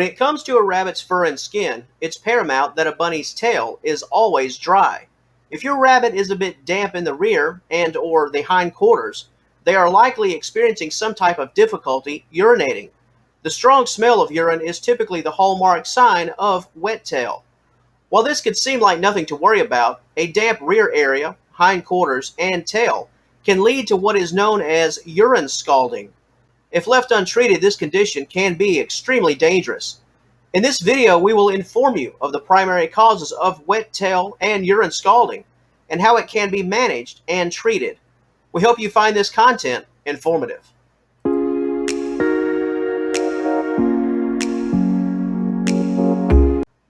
When it comes to a rabbit's fur and skin, it's paramount that a bunny's tail is always dry. If your rabbit is a bit damp in the rear and or the hind quarters, they are likely experiencing some type of difficulty urinating. The strong smell of urine is typically the hallmark sign of wet tail. While this could seem like nothing to worry about, a damp rear area, hind quarters, and tail can lead to what is known as urine scalding. If left untreated, this condition can be extremely dangerous. In this video, we will inform you of the primary causes of wet tail and urine scalding, and how it can be managed and treated. We hope you find this content informative.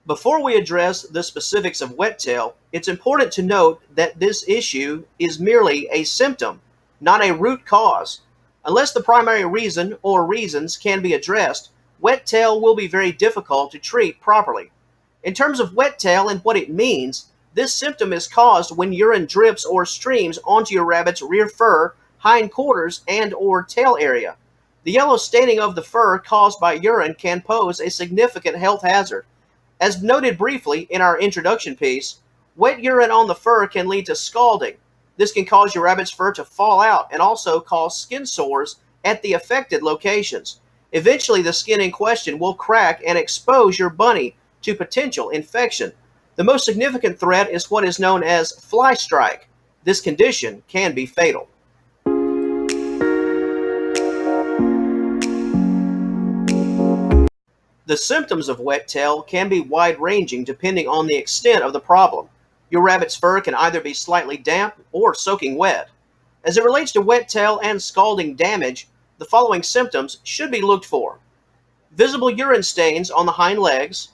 Before we address the specifics of wet tail, it's important to note that this issue is merely a symptom, not a root cause. Unless the primary reason or reasons can be addressed, wet tail will be very difficult to treat properly. In terms of wet tail and what it means, this symptom is caused when urine drips or streams onto your rabbit's rear fur, hind quarters, and or tail area. The yellow staining of the fur caused by urine can pose a significant health hazard. As noted briefly in our introduction piece, wet urine on the fur can lead to scalding. This can cause your rabbit's fur to fall out and also cause skin sores at the affected locations. Eventually, the skin in question will crack and expose your bunny to potential infection. The most significant threat is what is known as flystrike. This condition can be fatal. The symptoms of wet tail can be wide-ranging depending on the extent of the problem. Your rabbit's fur can either be slightly damp or soaking wet. As it relates to wet tail and scalding damage, the following symptoms should be looked for: visible urine stains on the hind legs,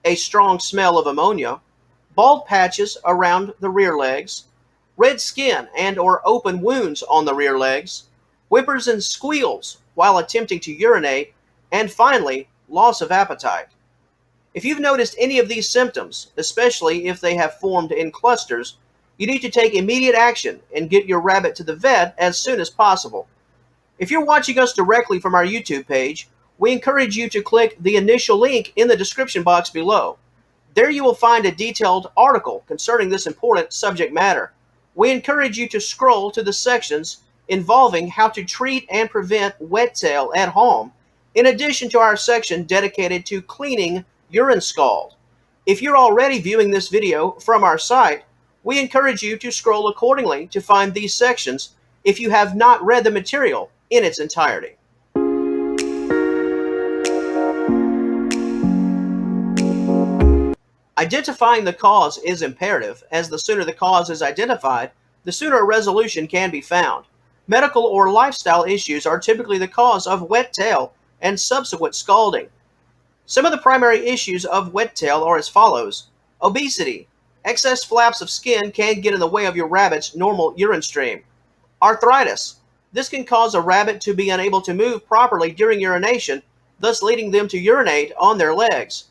a strong smell of ammonia, bald patches around the rear legs, red skin and or open wounds on the rear legs, whimpers and squeals while attempting to urinate, and finally, loss of appetite. If you've noticed any of these symptoms, especially if they have formed in clusters, you need to take immediate action and get your rabbit to the vet as soon as possible. If you're watching us directly from our YouTube page, we encourage you to click the initial link in the description box below. There you will find a detailed article concerning this important subject matter. We encourage you to scroll to the sections involving how to treat and prevent wet tail at home, in addition to our section dedicated to cleaning urine scald. If you're already viewing this video from our site, we encourage you to scroll accordingly to find these sections if you have not read the material in its entirety. Identifying the cause is imperative, as the sooner the cause is identified, the sooner a resolution can be found. Medical or lifestyle issues are typically the cause of wet tail and subsequent scalding. Some of the primary issues of wet tail are as follows: obesity. Excess flaps of skin can get in the way of your rabbit's normal urine stream. Arthritis. This can cause a rabbit to be unable to move properly during urination, thus leading them to urinate on their legs.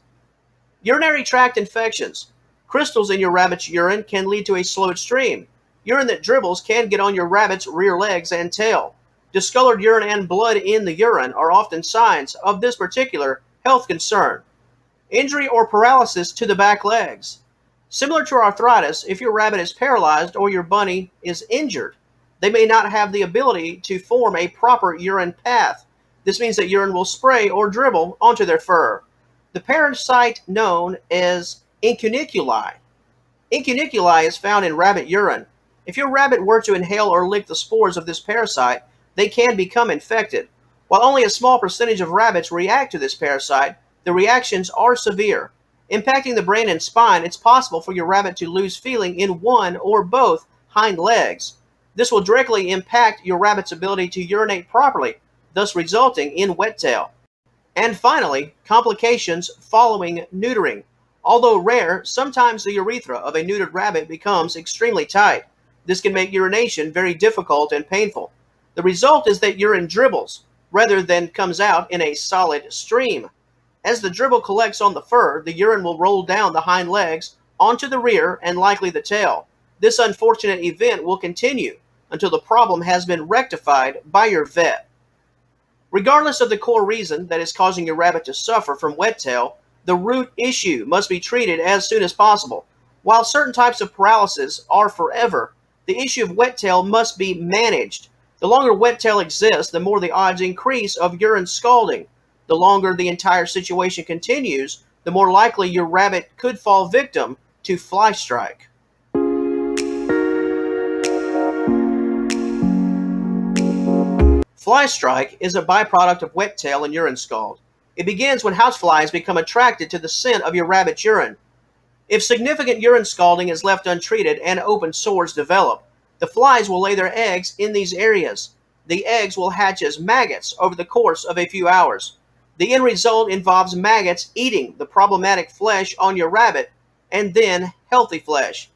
Urinary tract infections. Crystals in your rabbit's urine can lead to a slowed stream. Urine that dribbles can get on your rabbit's rear legs and tail. Discolored urine and blood in the urine are often signs of this particular health concern. Injury or paralysis to the back legs. Similar to arthritis, if your rabbit is paralyzed or your bunny is injured, they may not have the ability to form a proper urine path. This means that urine will spray or dribble onto their fur. The parasite known as incuniculi. Incuniculi is found in rabbit urine. If your rabbit were to inhale or lick the spores of this parasite, they can become infected. While only a small percentage of rabbits react to this parasite, the reactions are severe. Impacting the brain and spine, it's possible for your rabbit to lose feeling in one or both hind legs. This will directly impact your rabbit's ability to urinate properly, thus resulting in wet tail. And finally, complications following neutering. Although rare, sometimes the urethra of a neutered rabbit becomes extremely tight. This can make urination very difficult and painful. The result is that urine dribbles, rather than comes out in a solid stream. As the dribble collects on the fur, the urine will roll down the hind legs onto the rear and likely the tail. This unfortunate event will continue until the problem has been rectified by your vet. Regardless of the core reason that is causing your rabbit to suffer from wet tail, the root issue must be treated as soon as possible. While certain types of paralysis are forever, the issue of wet tail must be managed. The longer wet tail exists, the more the odds increase of urine scalding. The longer the entire situation continues, the more likely your rabbit could fall victim to flystrike. Flystrike is a byproduct of wet tail and urine scald. It begins when houseflies become attracted to the scent of your rabbit's urine. If significant urine scalding is left untreated and open sores develop, the flies will lay their eggs in these areas. The eggs will hatch as maggots over the course of a few hours. The end result involves maggots eating the problematic flesh on your rabbit and then healthy flesh.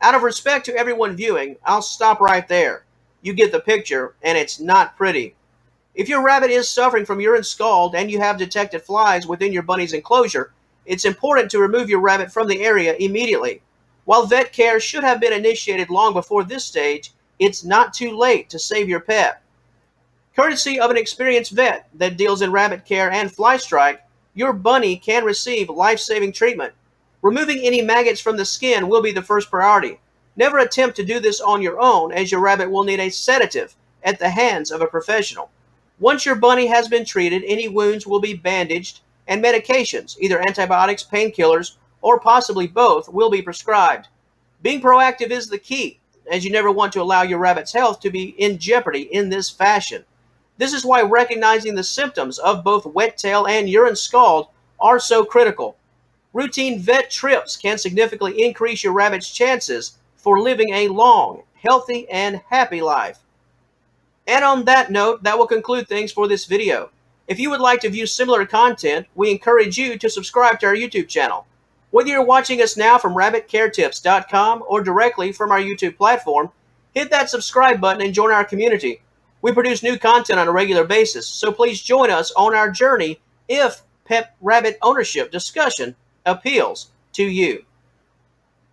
Out of respect to everyone viewing, I'll stop right there. You get the picture, and it's not pretty. If your rabbit is suffering from urine scald and you have detected flies within your bunny's enclosure, it's important to remove your rabbit from the area immediately. While vet care should have been initiated long before this stage, it's not too late to save your pet. Courtesy of an experienced vet that deals in rabbit care and flystrike, your bunny can receive life-saving treatment. Removing any maggots from the skin will be the first priority. Never attempt to do this on your own, as your rabbit will need a sedative at the hands of a professional. Once your bunny has been treated, any wounds will be bandaged, and medications, either antibiotics, painkillers, or possibly both, will be prescribed. Being proactive is the key, as you never want to allow your rabbit's health to be in jeopardy in this fashion. This is why recognizing the symptoms of both wet tail and urine scald are so critical. Routine vet trips can significantly increase your rabbit's chances for living a long, healthy, and happy life. And on that note, that will conclude things for this video. If you would like to view similar content, we encourage you to subscribe to our YouTube channel. Whether you're watching us now from rabbitcaretips.com or directly from our YouTube platform, hit that subscribe button and join our community. We produce new content on a regular basis, so please join us on our journey if pet rabbit ownership discussion appeals to you.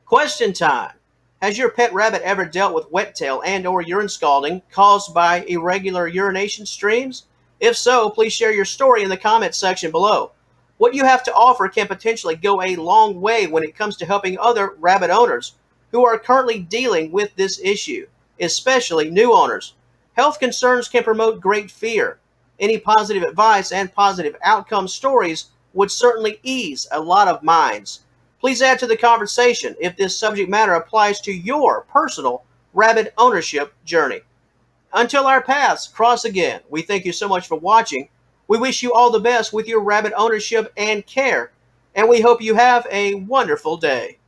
Question time. Has your pet rabbit ever dealt with wet tail and or urine scalding caused by irregular urination streams? If so, please share your story in the comments section below. What you have to offer can potentially go a long way when it comes to helping other rabbit owners who are currently dealing with this issue, especially new owners. Health concerns can promote great fear. Any positive advice and positive outcome stories would certainly ease a lot of minds. Please add to the conversation if this subject matter applies to your personal rabbit ownership journey. Until our paths cross again, we thank you so much for watching. We wish you all the best with your rabbit ownership and care, and we hope you have a wonderful day.